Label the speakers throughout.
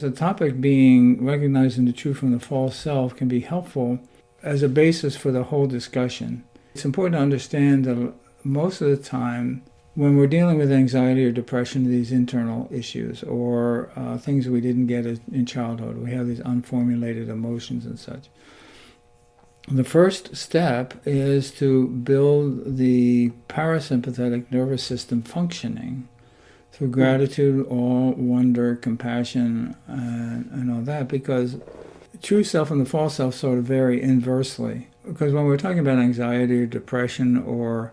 Speaker 1: The topic being recognizing the true from the false self can be helpful as a basis for the whole discussion. It's important to understand that most of the time when we're dealing with anxiety or depression, these internal issues or things we didn't get in childhood, we have these unformulated emotions and such. The first step is to build the parasympathetic nervous system functioning through gratitude, awe, wonder, compassion, and all that, because the true self and the false self sort of vary inversely. Because when we're talking about anxiety or depression or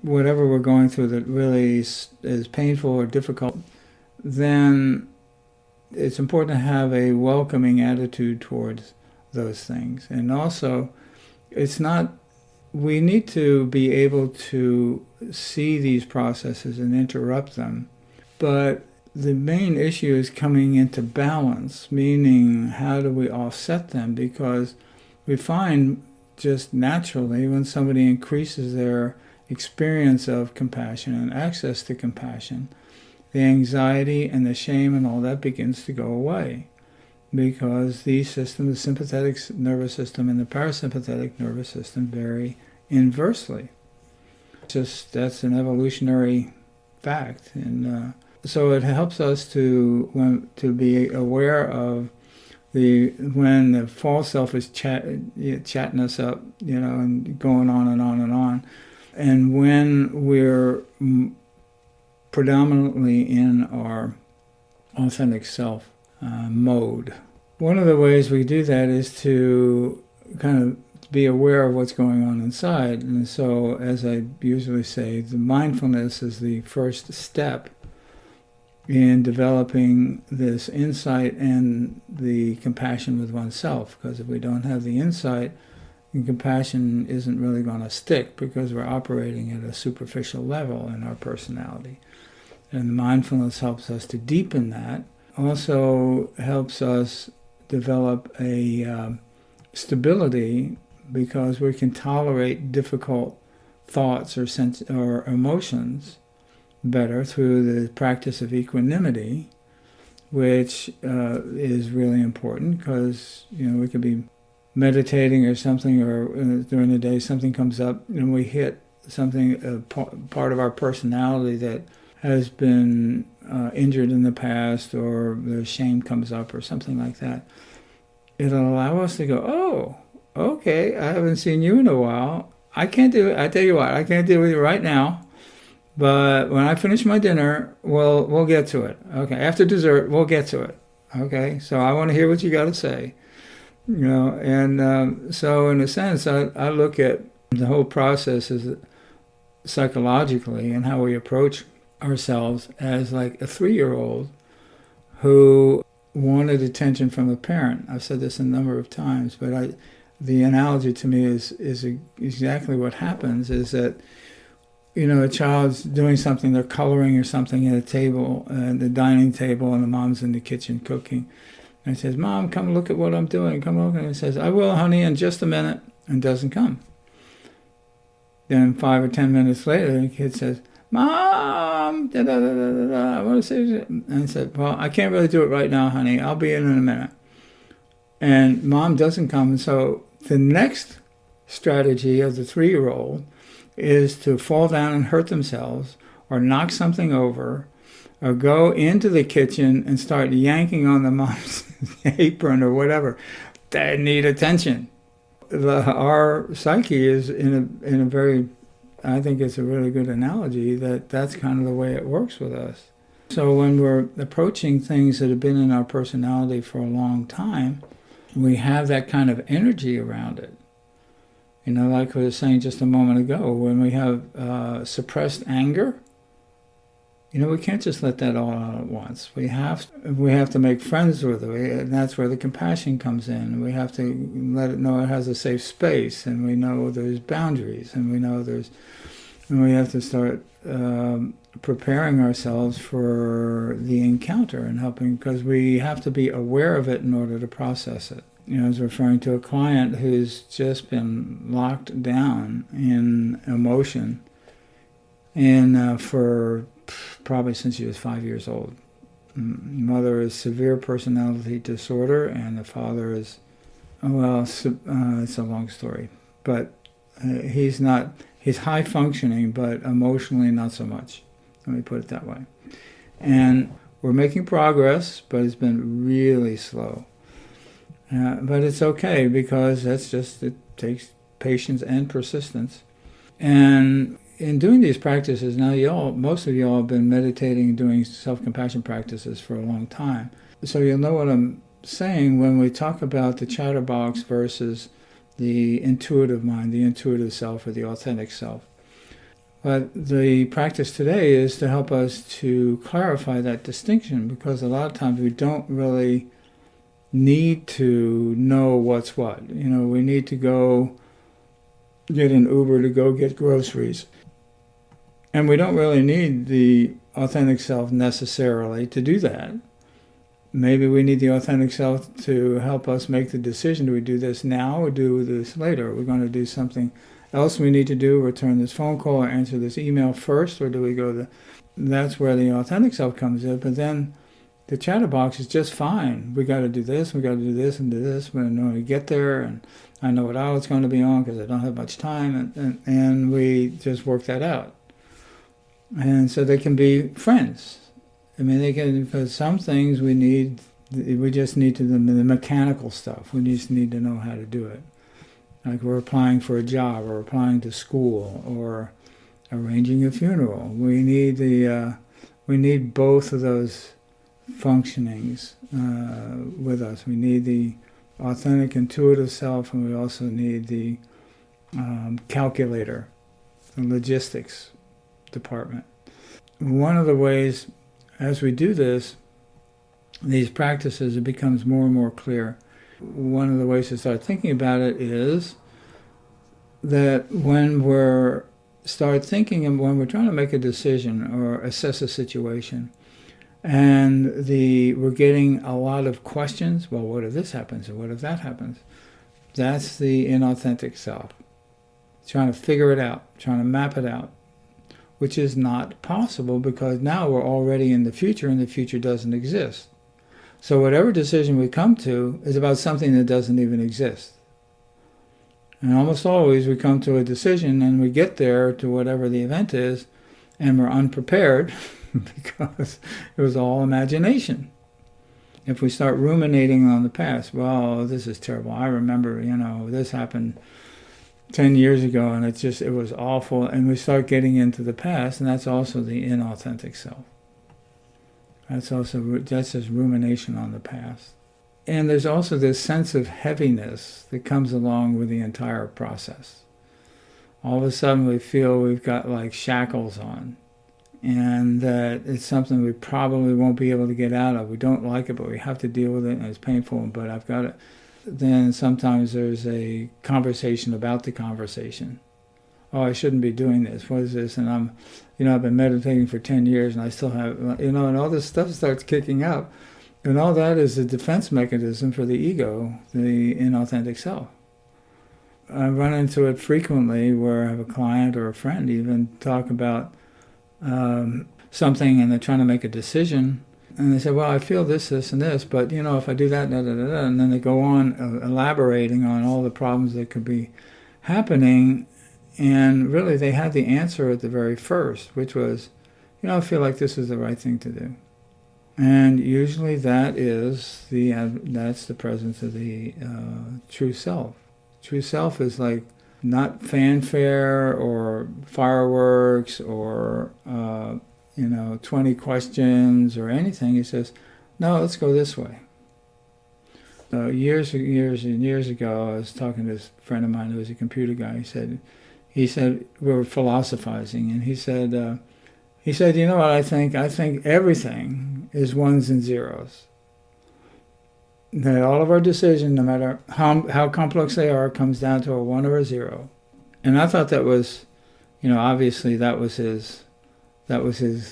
Speaker 1: whatever we're going through that really is painful or difficult, then it's important to have a welcoming attitude towards those things. And also, we need to be able to see these processes and interrupt them. But the main issue is coming into balance, meaning how do we offset them? Because we find just naturally when somebody increases their experience of compassion and access to compassion, the anxiety and the shame and all that begins to go away. Because these systems, the sympathetic nervous system and the parasympathetic nervous system, vary inversely. That's an evolutionary fact, and so it helps us to be aware of when the false self is chatting us up, and going on and on and on, and when we're predominantly in our authentic self mode. One of the ways we do that is to kind of be aware of what's going on inside. And so, as I usually say, the mindfulness is the first step in developing this insight and the compassion with oneself. Because if we don't have the insight, then compassion isn't really going to stick because we're operating at a superficial level in our personality. And mindfulness helps us to deepen that. Also helps us develop a stability because we can tolerate difficult thoughts or emotions better through the practice of equanimity, which is really important because we could be meditating or something, or during the day something comes up and we hit something, part of our personality that has been injured in the past, or the shame comes up or something like that. It'll allow us to go, oh, okay, I haven't seen you in a while. I can't do it. I tell you what, I can't deal with it right now. But when I finish my dinner, we'll get to it. Okay, after dessert, we'll get to it. Okay, so I want to hear what you got to say. And so in a sense, I look at the whole process as psychologically and how we approach ourselves as like a 3-year-old who wanted attention from a parent. I've said this a number of times, but the analogy to me is exactly what happens is that a child's doing something, they're coloring or something at a table, the dining table, and the mom's in the kitchen cooking. And he says, "Mom, come look at what I'm doing. Come look." And he says, "I will, honey, in just a minute," and doesn't come. Then 5 or 10 minutes later, the kid says, "Mom, da, da, da, da, da, da, I want to say it." And I said, "Well, I can't really do it right now, honey. I'll be in a minute." And mom doesn't come. And so the next strategy of the 3-year-old is to fall down and hurt themselves or knock something over or go into the kitchen and start yanking on the mom's apron or whatever. They need attention. Our psyche is in a very, I think it's a really good analogy that's kind of the way it works with us. So when we're approaching things that have been in our personality for a long time, we have that kind of energy around it. Like I was saying just a moment ago, when we have suppressed anger, we can't just let that all out at once. We have to make friends with it, and that's where the compassion comes in. We have to let it know it has a safe space, and we know there's boundaries, and we have to start preparing ourselves for the encounter and helping, because we have to be aware of it in order to process it. I was referring to a client who's just been locked down in emotion, and for probably since she was 5 years old. Mother is severe personality disorder, and the father is, well, it's a long story, but he's high functioning, but emotionally not so much. Let me put it that way. And we're making progress, but it's been really slow. But it's okay, because it takes patience and persistence. And in doing these practices, now most of y'all have been meditating, doing self-compassion practices for a long time. So you'll know what I'm saying when we talk about the chatterbox versus the intuitive mind, the intuitive self, or the authentic self. But the practice today is to help us to clarify that distinction, because a lot of times we don't really need to know what's what. We need to go get an Uber to go get groceries. And we don't really need the authentic self necessarily to do that. Maybe we need the authentic self to help us make the decision. Do we do this now or do this later? Are we going to do something else we need to do, return this phone call or answer this email first, or do we go that's where the authentic self comes in. But then the chatterbox is just fine. We got to do this, we got to do this and do this. When we get there, and I know what hour it's going to be on because I don't have much time, and we just work that out. And so they can be friends. They can, because some things we just need the mechanical stuff. We just need to know how to do it. Like we're applying for a job, or applying to school, or arranging a funeral. We need both of those functionings with us. We need the authentic intuitive self, and we also need the calculator, the logistics department. One of the ways, as we do these practices, it becomes more and more clear. One of the ways to start thinking about it is that when we're trying to make a decision or assess a situation, and we're getting a lot of questions, well, what if this happens, or what if that happens? That's the inauthentic self. Trying to figure it out, trying to map it out, which is not possible, because now we're already in the future, and the future doesn't exist. So whatever decision we come to is about something that doesn't even exist. And almost always we come to a decision, and we get there to whatever the event is, and we're unprepared because it was all imagination. If we start ruminating on the past, well, this is terrible. I remember, this happened 10 years ago, and it was awful, and we start getting into the past, and that's also the inauthentic self. That's just rumination on the past. And there's also this sense of heaviness that comes along with the entire process. All of a sudden we feel we've got like shackles on, and that it's something we probably won't be able to get out of. We don't like it, but we have to deal with it, and it's painful, but I've got it. Then sometimes there's a conversation about the conversation. Oh, I shouldn't be doing this. What is this? And I've been meditating for 10 years, and I still have, and all this stuff starts kicking up. And all that is a defense mechanism for the ego, the inauthentic self. I run into it frequently where I have a client or a friend even talk about something, and they're trying to make a decision. And they say, well, I feel this, and this, but, if I do that, da, da, da, da, and then they go on elaborating on all the problems that could be happening, and really they had the answer at the very first, which was, I feel like this is the right thing to do. And usually that's the presence of the true self. True self is like not fanfare or fireworks or 20 questions or anything. He says, no, let's go this way. Years and years ago, I was talking to this friend of mine who was a computer guy. He said we were philosophizing, and he said, you know what I think? I think everything is ones and zeros. That all of our decisions, no matter how complex they are, comes down to a 1 or a 0. And I thought that was, obviously that was his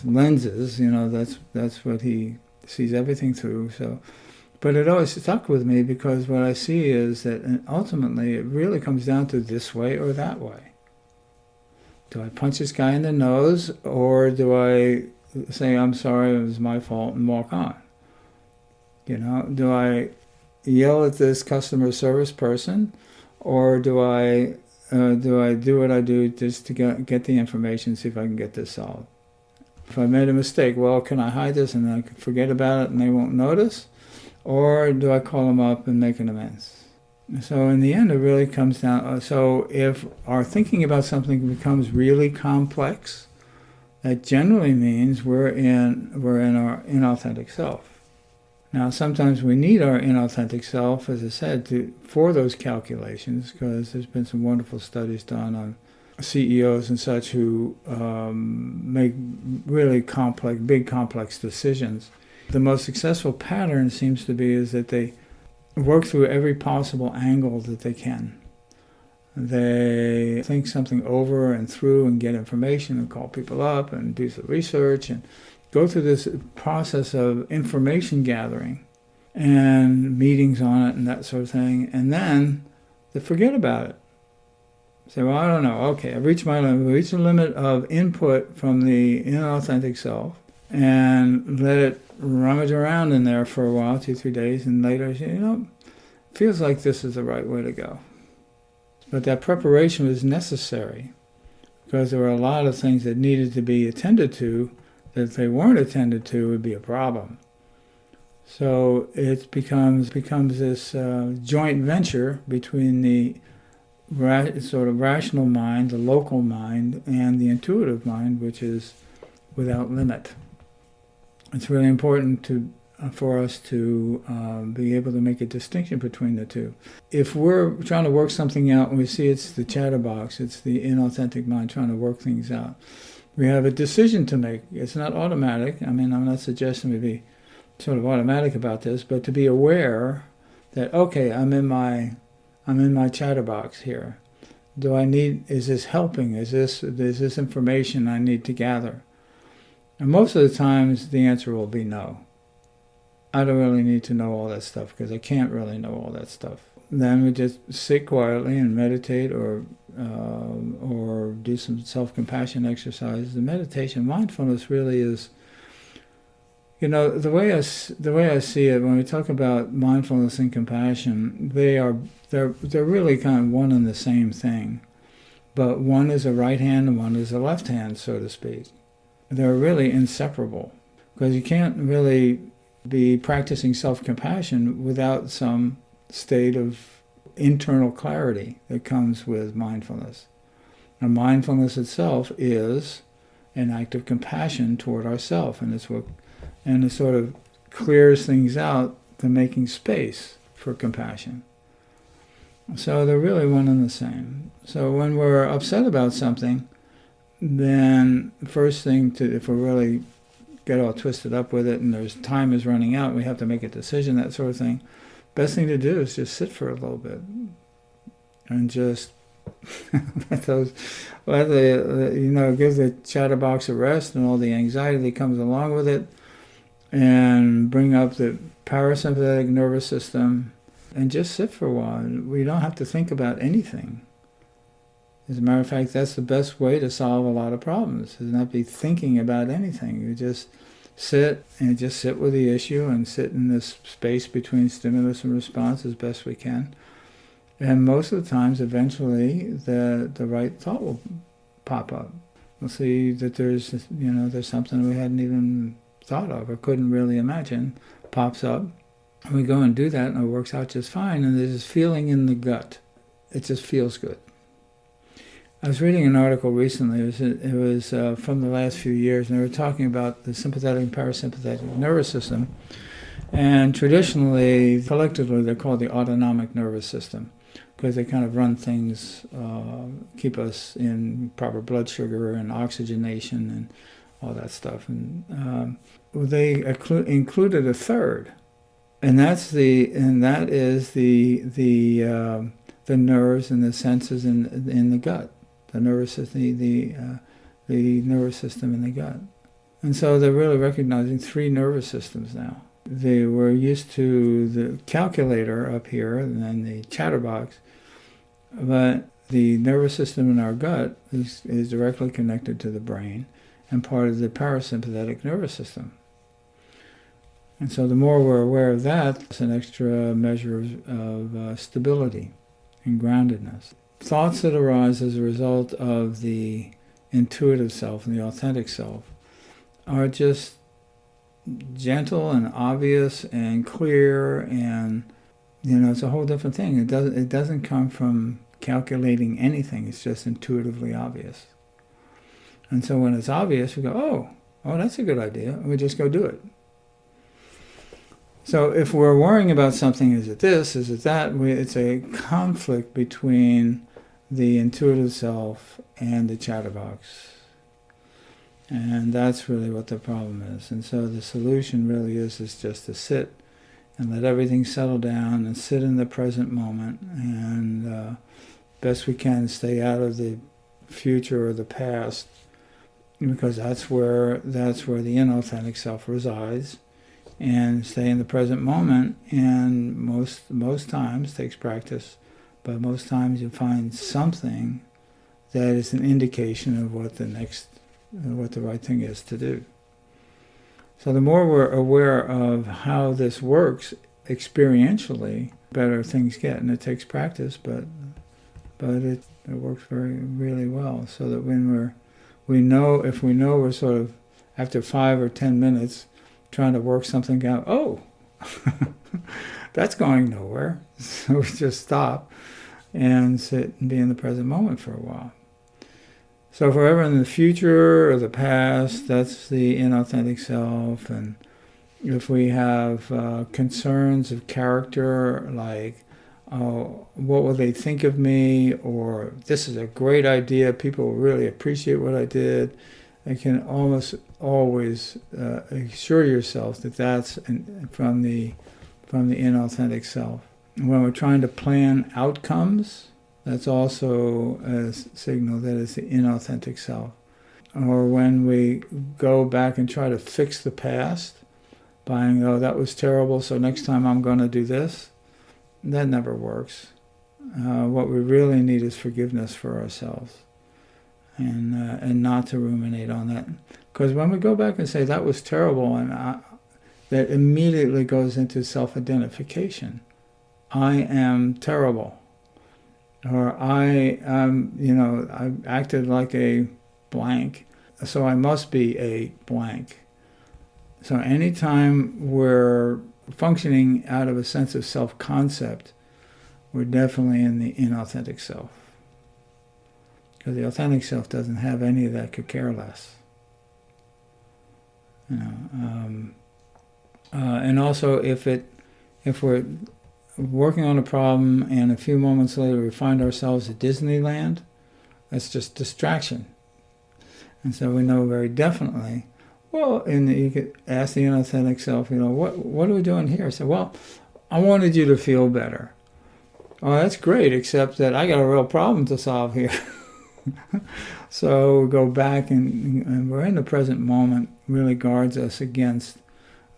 Speaker 1: lenses. That's what he sees everything through. So, but it always stuck with me, because what I see is that ultimately it really comes down to this way or that way. Do I punch this guy in the nose, or do I say, I'm sorry, it was my fault, and walk on? Do I yell at this customer service person, or do I do what I do just to get the information, see if I can get this solved? If I made a mistake, well, can I hide this and I can forget about it and they won't notice? Or do I call them up and make an amends? So in the end, it really comes down, so if our thinking about something becomes really complex, that generally means we're in our inauthentic self. Now, sometimes we need our inauthentic self, as I said, for those calculations, because there's been some wonderful studies done on CEOs and such who make really big complex decisions. The most successful pattern seems to be is that they work through every possible angle that they can. They think something over and through and get information and call people up and do some research and go through this process of information gathering and meetings on it and that sort of thing, and then they forget about it. Say, well, I don't know. Okay, I've reached my limit. We reached the limit of input from the inauthentic self, and let it rummage around in there for a while, 2-3 days, and later, feels like this is the right way to go. But that preparation was necessary because there were a lot of things that needed to be attended to that if they weren't attended to, it would be a problem. So it becomes this joint venture between the sort of rational mind, the local mind, and the intuitive mind, which is without limit. It's really important for us to be able to make a distinction between the two. If we're trying to work something out and we see it's the chatterbox, it's the inauthentic mind trying to work things out, we have a decision to make. It's not automatic. I mean, I'm not suggesting we be sort of automatic about this, but to be aware that, okay, I'm in my chatterbox here. Is this helping? Is this information I need to gather? And most of the times the answer will be no. I don't really need to know all that stuff because I can't really know all that stuff. Then we just sit quietly and meditate or do some self-compassion exercises. The meditation, mindfulness really is, the way I see it, when we talk about mindfulness and compassion, they're really kind of one and the same thing. But one is a right hand and one is a left hand, so to speak. They're really inseparable because you can't really be practicing self-compassion without some state of internal clarity that comes with mindfulness. And mindfulness itself is an act of compassion toward ourselves, and it sort of clears things out to making space for compassion. So they're really one and the same. So when we're upset about something, then the first thing if we really get all twisted up with it and there's time is running out, we have to make a decision, that sort of thing, best thing to do is just sit for a little bit and just give the chatterbox a rest and all the anxiety that comes along with it, and bring up the parasympathetic nervous system and just sit for a while. We don't have to think about anything. As a matter of fact, that's the best way to solve a lot of problems, is not be thinking about anything. You just sit with the issue and sit in this space between stimulus and response as best we can. And most of the times, eventually, the right thought will pop up. We'll see that there's something we hadn't even thought of or couldn't really imagine pops up. And we go and do that, and it works out just fine. And there's this feeling in the gut. It just feels good. I was reading an article recently. It was from the last few years, and they were talking about the sympathetic and parasympathetic nervous system. And traditionally, collectively, they're called the autonomic nervous system because they kind of run things, keep us in proper blood sugar and oxygenation and all that stuff. And they included a third, and that is the nerves and the senses in the gut. The nervous system, the nervous system in the gut. And so they're really recognizing 3 nervous systems now. They were used to the calculator up here and then the chatterbox, but the nervous system in our gut is directly connected to the brain and part of the parasympathetic nervous system. And so the more we're aware of that, it's an extra measure of stability and groundedness. Thoughts that arise as a result of the intuitive self and the authentic self are just gentle and obvious and clear, and it's a whole different thing. It doesn't come from calculating anything. It's just intuitively obvious. And so when it's obvious, we go, oh, that's a good idea. And we just go do it. So if we're worrying about something, is it this, is it that, it's a conflict between the intuitive self and the chatterbox. And that's really what the problem is. And so the solution really is just to sit and let everything settle down and sit in the present moment, and best we can stay out of the future or the past, because that's where the inauthentic self resides, and stay in the present moment. And most times, takes practice, but most times you find something that is an indication of what the right thing is to do. So the more we're aware of how this works experientially, better things get. And it takes practice, but it works really well. So that when we know we're sort of after 5 or 10 minutes trying to work something out, that's going nowhere. So we just stop and sit and be in the present moment for a while. So if we're ever in the future or the past, that's the inauthentic self. And if we have concerns of character, like, what will they think of me? Or this is a great idea, people will really appreciate what I did. You can almost always assure yourself that that's from the inauthentic self. When we're trying to plan outcomes, that's also a signal that it's the inauthentic self. Or when we go back and try to fix the past, by, that was terrible, so next time I'm going to do this, that never works. What we really need is forgiveness for ourselves, and not to ruminate on that. Because when we go back and say, that was terrible, and that immediately goes into self-identification. I am terrible. Or I acted like a blank, so I must be a blank. So anytime we're functioning out of a sense of self-concept, we're definitely in the inauthentic self. Because the authentic self doesn't have any of that, could care less. And also if we're working on a problem and a few moments later we find ourselves at Disneyland, that's just distraction. And so we know very definitely, and you could ask the inauthentic self, what are we doing here? So, I wanted you to feel better. Oh, that's great, except that I got a real problem to solve here. So we go back and we're in the present moment, really guards us against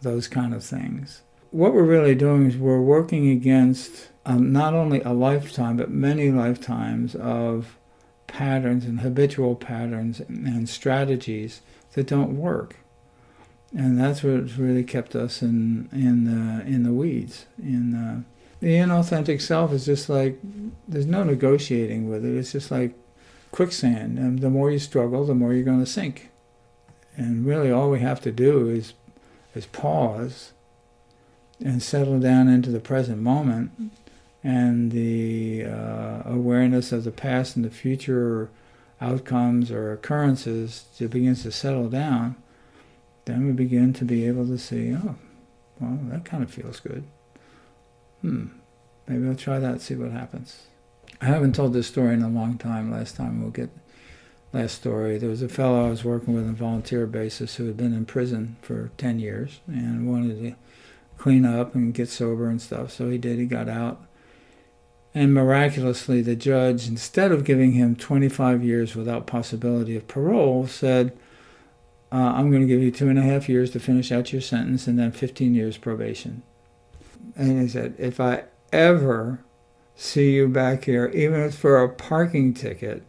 Speaker 1: those kind of things. What we're really doing is we're working against not only a lifetime, but many lifetimes of patterns and habitual patterns and strategies that don't work. And that's what's really kept us in the weeds. The inauthentic self is just like, there's no negotiating with it. It's just like quicksand. And the more you struggle, the more you're going to sink. And really all we have to do is pause and settle down into the present moment, and the awareness of the past and the future outcomes or occurrences begins to settle down. Then we begin to be able to see, that kind of feels good. Maybe I'll try that, see what happens. I haven't told this story in a long time. Last story. There was a fellow I was working with on a volunteer basis who had been in prison for 10 years and wanted to clean up and get sober and stuff. So he did. He got out. And miraculously, the judge, instead of giving him 25 years without possibility of parole, said, I'm going to give you 2.5 years to finish out your sentence and then 15 years probation. And he said, if I ever see you back here, even if it's for a parking ticket,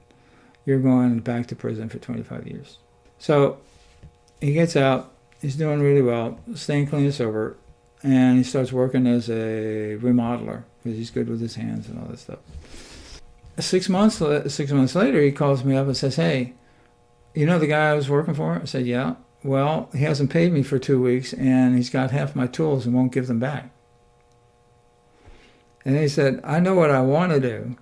Speaker 1: you're going back to prison for 25 years. So he gets out. He's doing really well, staying clean and sober. and he starts working as a remodeler because he's good with his hands and all that stuff. 6 months later, he calls me up and says, "Hey, you know the guy I was working for?" I said, "Yeah." "Well, he hasn't paid me for 2 weeks, and he's got half my tools and won't give them back." And he said, "I know what I want to do,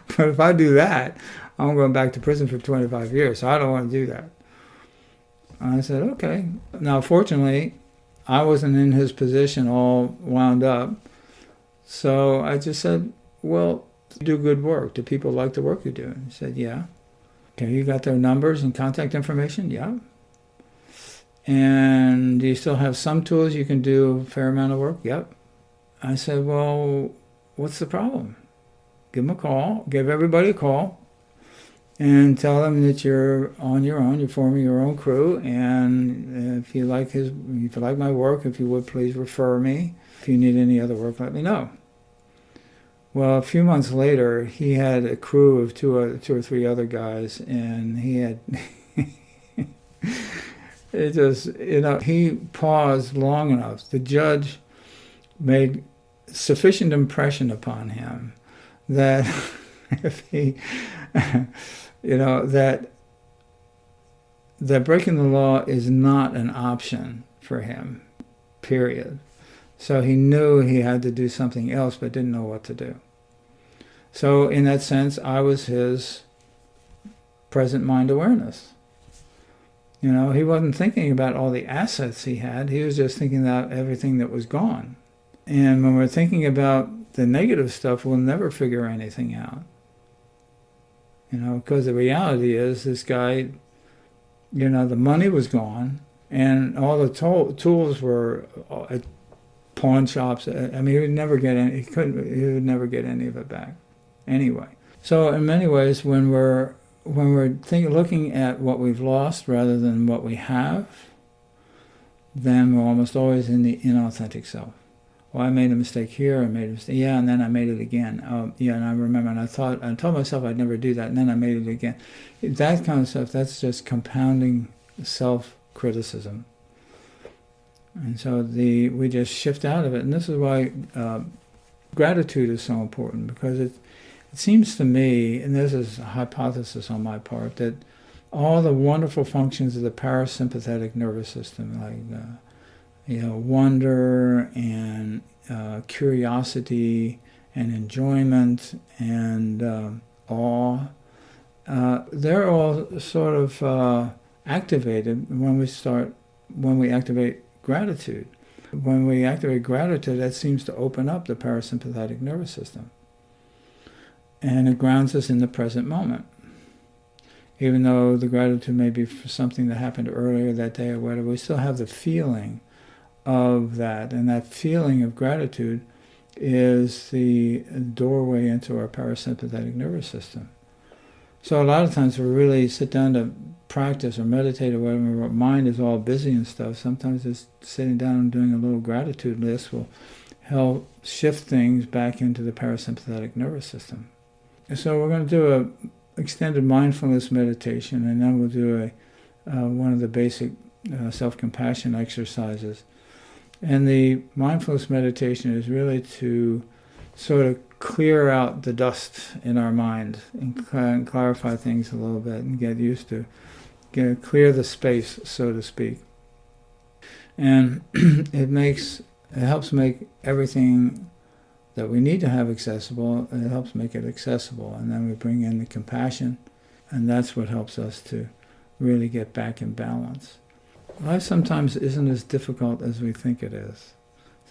Speaker 1: but if I do that, I'm going back to prison for 25 years, so I don't want to do that." I said, "Okay." Now, fortunately, I wasn't in his position all wound up, so I just said, "Well, you do good work. Do people like the work you do?" He said, "Yeah." "Okay, you got their numbers and contact information?" "Yeah." "And do you still have some tools you can do a fair amount of work?" "Yep." I said, "Well, what's the problem? Give them a call. Give everybody a call and tell them that you're on your own. You're forming your own crew. And if you like my work, if you would please refer me. If you need any other work, let me know." Well, a few months later, he had a crew of two or three other guys, and he had it just, he paused long enough. The judge made sufficient impression upon him that if he, that breaking the law is not an option for him, period. So he knew he had to do something else, but didn't know what to do. So in that sense, I was his present mind awareness. He wasn't thinking about all the assets he had. He was just thinking about everything that was gone. And when we're thinking about the negative stuff, we'll never figure anything out. Because the reality is this guy, the money was gone, and all the tools were at pawn shops. I mean, he would never get any. He would never get any of it back. Anyway, so in many ways, when we're looking at what we've lost rather than what we have, then we're almost always in the inauthentic self. Well, I made a mistake here, I made a mistake, yeah, and then I made it again. And I remember, and I told myself I'd never do that, and then I made it again. That kind of stuff, that's just compounding self-criticism. And so we just shift out of it, and this is why gratitude is so important, because it seems to me, and this is a hypothesis on my part, that all the wonderful functions of the parasympathetic nervous system, like wonder and curiosity and enjoyment and awe, they're all sort of activated when we activate gratitude. When we activate gratitude, that seems to open up the parasympathetic nervous system. And it grounds us in the present moment. Even though the gratitude may be for something that happened earlier that day or whatever, we still have the feeling of that. And that feeling of gratitude is the doorway into our parasympathetic nervous system. So a lot of times we really sit down to practice or meditate or whatever, our mind is all busy and stuff. Sometimes just sitting down and doing a little gratitude list will help shift things back into the parasympathetic nervous system. So we're going to do an extended mindfulness meditation, and then we'll do one of the basic self-compassion exercises. And the mindfulness meditation is really to sort of clear out the dust in our mind and clarify things a little bit and get used to, clear the space, so to speak. And it helps make everything that we need to have accessible, and it helps make it accessible. And then we bring in the compassion, and that's what helps us to really get back in balance. Life sometimes isn't as difficult as we think it is.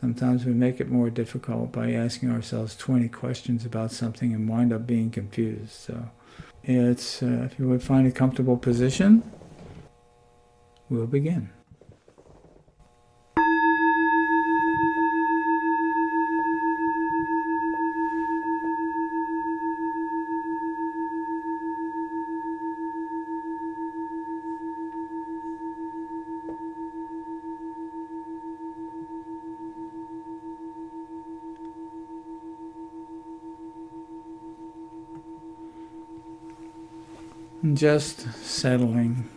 Speaker 1: Sometimes we make it more difficult by asking ourselves 20 questions about something and wind up being confused. So it's, if you would find a comfortable position, we'll begin. Just settling,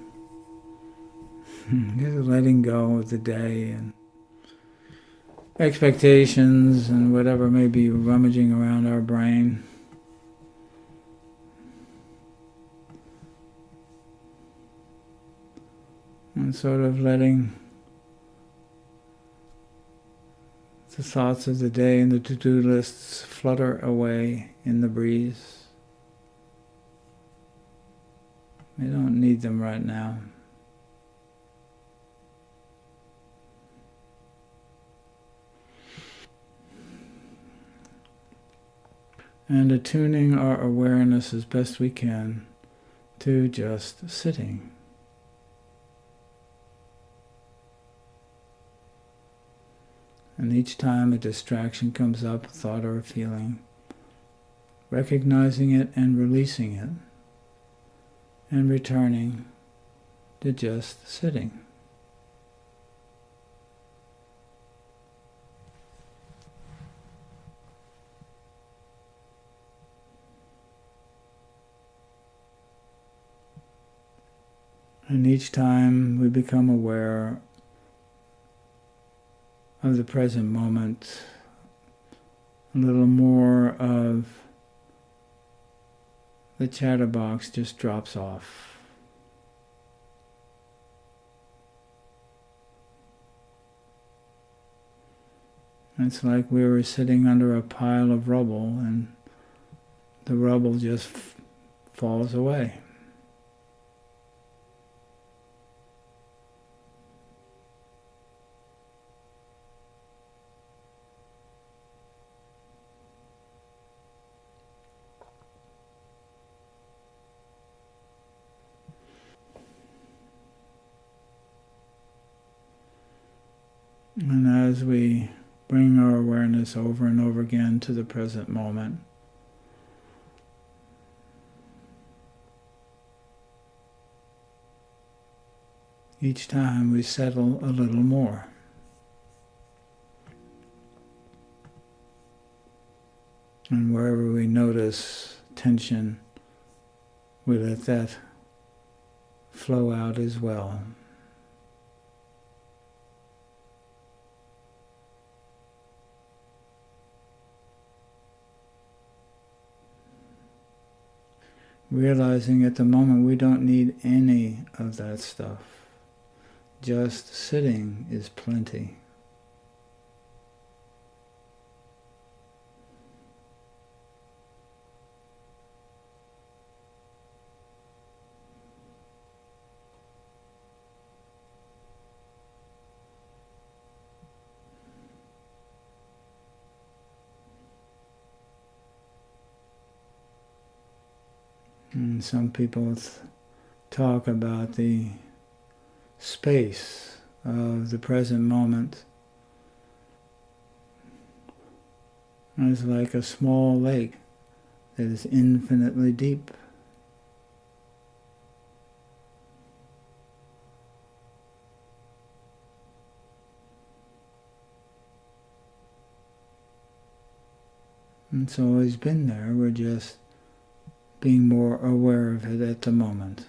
Speaker 1: just letting go of the day and expectations and whatever may be rummaging around our brain. And sort of letting the thoughts of the day and the to-do lists flutter away in the breeze. We don't need them right now. And attuning our awareness as best we can to just sitting. And each time a distraction comes up, a thought or a feeling, recognizing it and releasing it, and returning to just sitting. And each time we become aware of the present moment, a little more of the chatterbox just drops off. It's like we were sitting under a pile of rubble and the rubble just falls away. And as we bring our awareness over and over again to the present moment, each time we settle a little more. And wherever we notice tension, we let that flow out as well. Realizing at the moment we don't need any of that stuff. Just sitting is plenty. And some people talk about the space of the present moment as like a small lake that is infinitely deep. And it's always been there, we're just being more aware of it at the moment.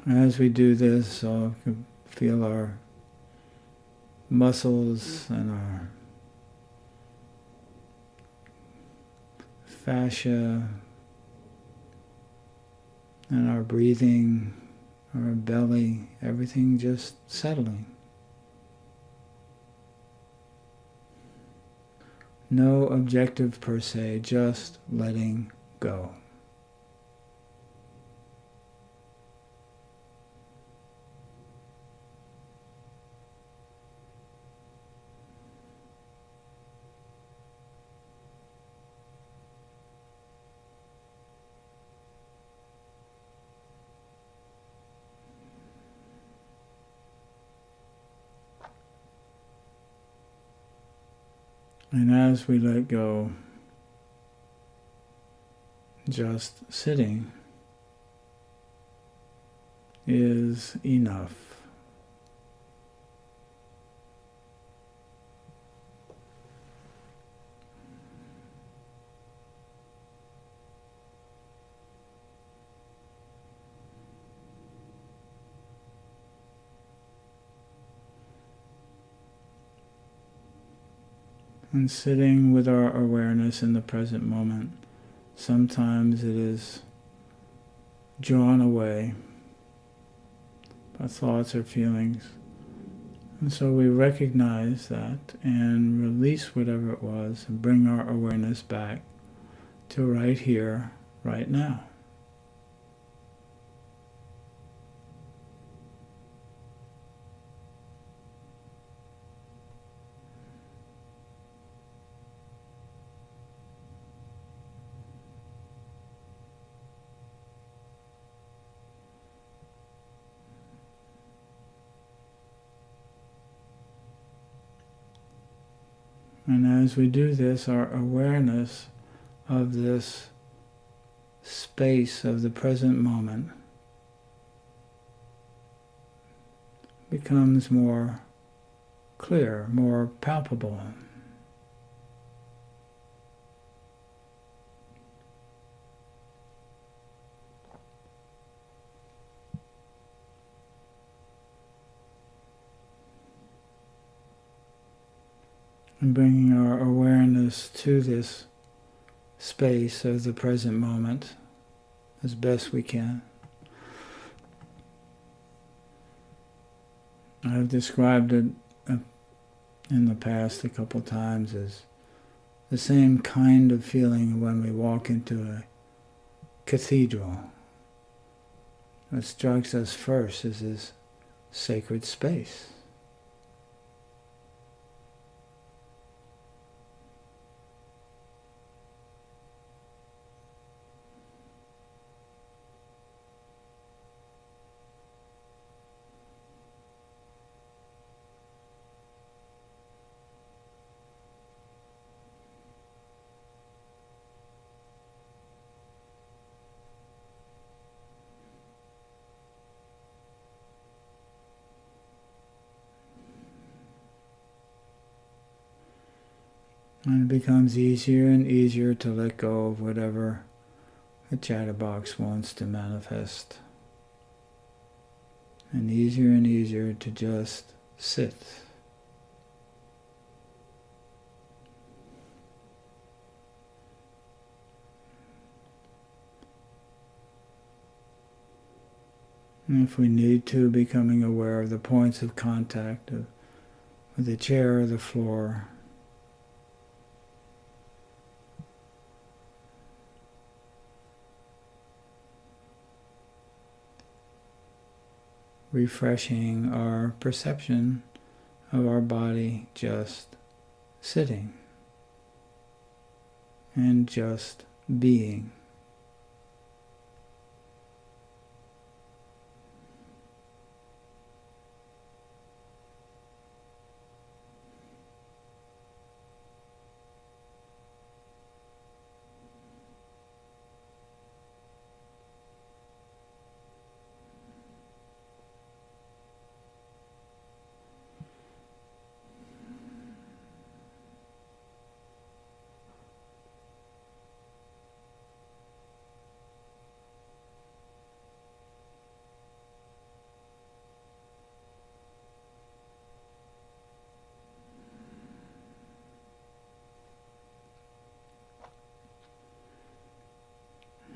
Speaker 1: As we do this, I can feel our muscles and our fascia and our breathing, our belly, everything just settling. No objective per se, just letting go. And as we let go, just sitting is enough. And sitting with our awareness in the present moment, sometimes it is drawn away by thoughts or feelings. And so we recognize that and release whatever it was and bring our awareness back to right here, right now. And as we do this, our awareness of this space of the present moment becomes more clear, more palpable. And bringing our awareness to this space of the present moment as best we can. I've described it in the past a couple times as the same kind of feeling when we walk into a cathedral. What strikes us first is this sacred space. And it becomes easier and easier to let go of whatever the chatterbox wants to manifest. And easier to just sit. And if we need to, becoming aware of the points of contact with the chair or the floor. Refreshing our perception of our body just sitting and just being.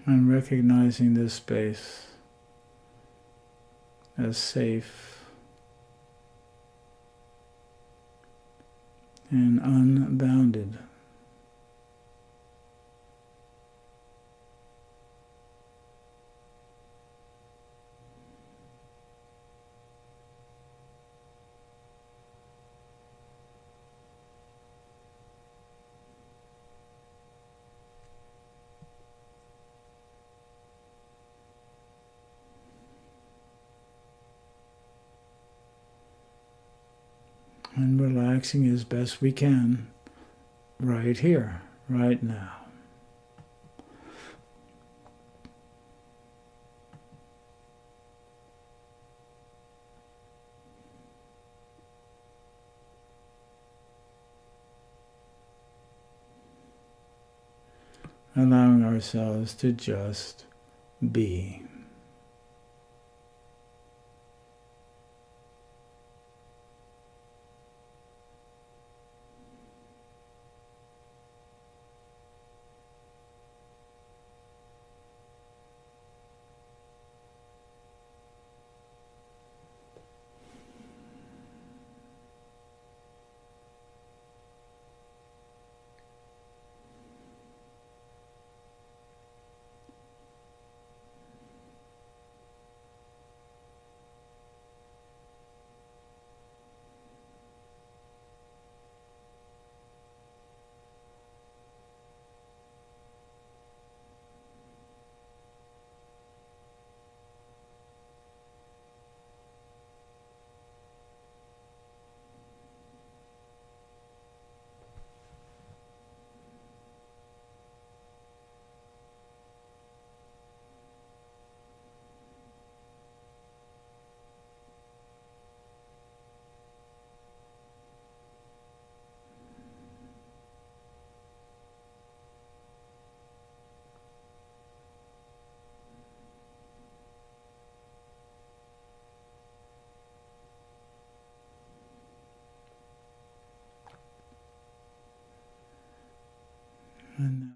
Speaker 1: And recognizing this space as safe and unbounded. And relaxing as best we can right here, right now. Allowing ourselves to just be. And